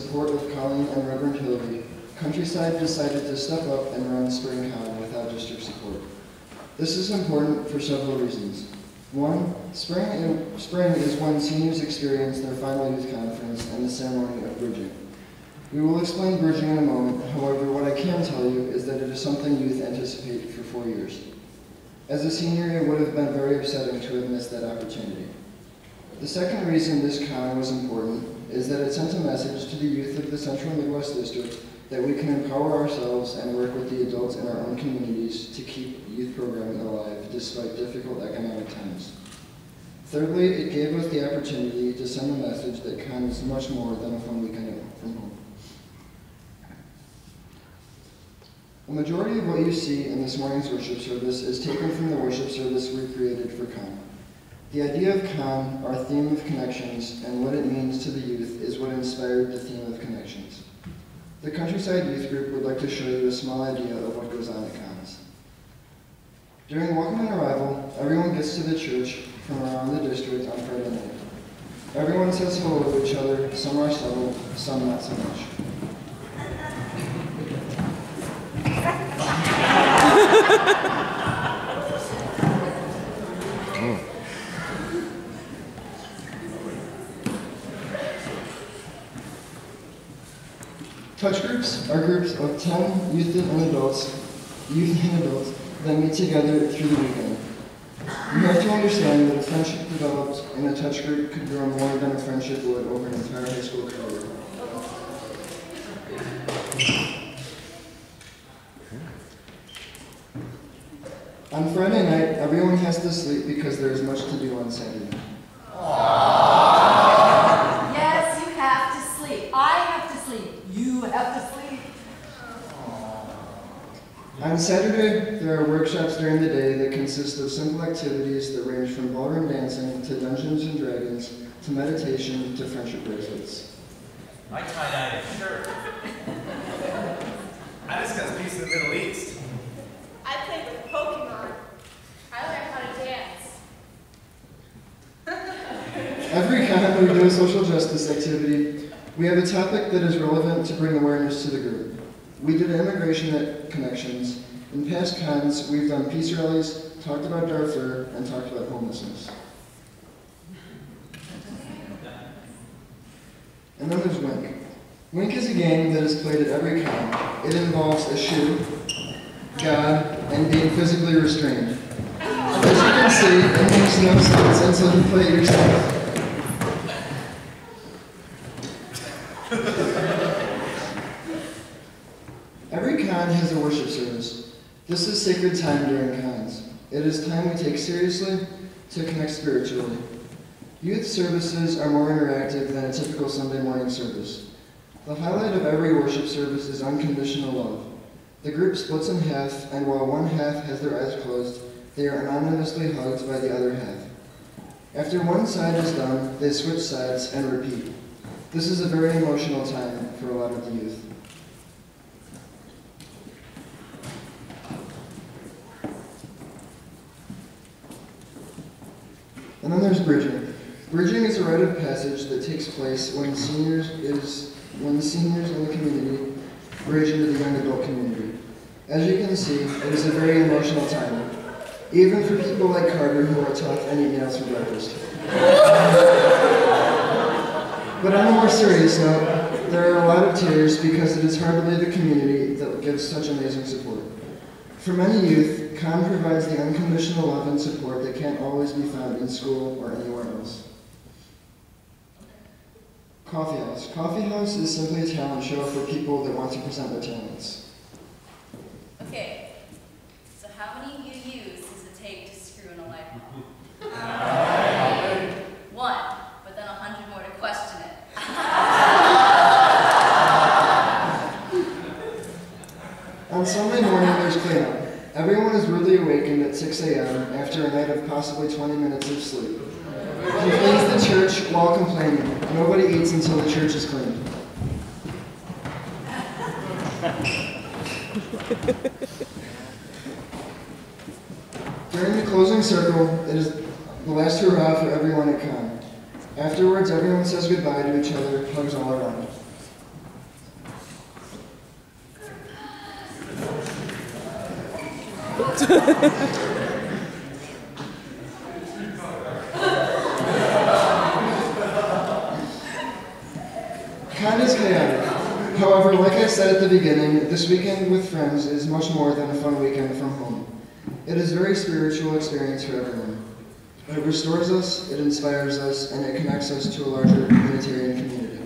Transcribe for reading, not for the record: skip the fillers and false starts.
support of Colleen and Reverend Hillary, Countryside decided to step up and run Spring Con without district support. This is important for several reasons. One, spring is when seniors experience their final youth conference and the ceremony of bridging. We will explain bridging in a moment. However, what I can tell you is that it is something youth anticipate for 4 years. As a senior, it would have been very upsetting to have missed that opportunity. The second reason this con was important is that it sent a message to the youth of the Central Midwest District that we can empower ourselves and work with the adults in our own communities to keep youth programming alive despite difficult economic times. Thirdly, it gave us the opportunity to send a message that con is much more than a fun weekend from home. The majority of what you see in this morning's worship service is taken from the worship service we created for con. The idea of con, our theme of connections, and what it means to the youth is what inspired the theme of connections. The Countryside Youth Group would like to show you a small idea of what goes on at cons. During welcome and arrival, everyone gets to the church from around the district on Friday night. Everyone says hello to each other, some are subtle, some not so much. Touch groups are groups of 10 youth and adults that meet together through the weekend. You have to understand that a friendship developed in a touch group could grow more than a friendship would over an entire high school career. On Friday night, everyone has to sleep because there is much to do on Saturday. Yes, you have to sleep. I have to sleep. You have to sleep. On Saturday, there are workshops during the day that consist of simple activities that range from ballroom dancing to Dungeons and Dragons to meditation to friendship bracelets. I tie-dyed a shirt. I discussed peace in the Middle East. I played with Pokemon. I learned how to dance. Every con we do a social justice activity, we have a topic that is relevant to bring awareness to the group. We did immigration connections. In past cons, we've done peace rallies, talked about Darfur, and talked about homelessness. And then there's Wink. Wink is a game that is played at every con. It involves a shoe, God, and being physically restrained. As you can see, it makes no sense until you play it yourself. Every con has a worship service. This is sacred time during cons. It is time we take seriously to connect spiritually. Youth services are more interactive than a typical Sunday morning service. The highlight of every worship service is unconditional love. The group splits in half, and while one half has their eyes closed, they are anonymously hugged by the other half. After one side is done, they switch sides and repeat. This is a very emotional time for a lot of the youth. And then there's bridging. Bridging is a rite of passage that takes place when the seniors in the community bridge into the young adult community. As you can see, it is a very emotional time, even for people like Carter who are tough and eat nails for breakfast. But on a more serious note, there are a lot of tears because it is hard to leave a community that gives such amazing support. For many youth, con provides the unconditional love and support that can't always be found in school or anywhere else. Coffee House. Coffee House is simply a talent show for people that want to present their talents. Okay, so how many UUs does it take to screw in a light bulb? 1, but then 100 more to question it. On Sunday morning, there's cleanup. Everyone is really awakened at 6 a.m. after a night of possibly 20 minutes of sleep. He cleans the church while complaining. Nobody eats until the church is cleaned. During the closing circle, it is the last hurrah for everyone at con. Afterwards, everyone says goodbye to each other, hugs all around. Kind is chaotic. However, like I said at the beginning, this weekend with friends is much more than a fun weekend from home. It is a very spiritual experience for everyone. It restores us, it inspires us, and it connects us to a larger humanitarian community.